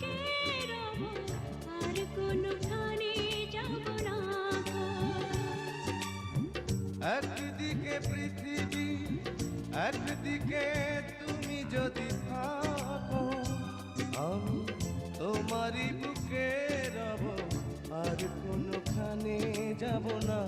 বুকে রব, আর কোনোখানে যাব না গো। একদিকে পৃথিবী, একদিকে তুমি যদি থাকো, আমি তোমারই বুকে রব, আর কোনোখানে যাব না।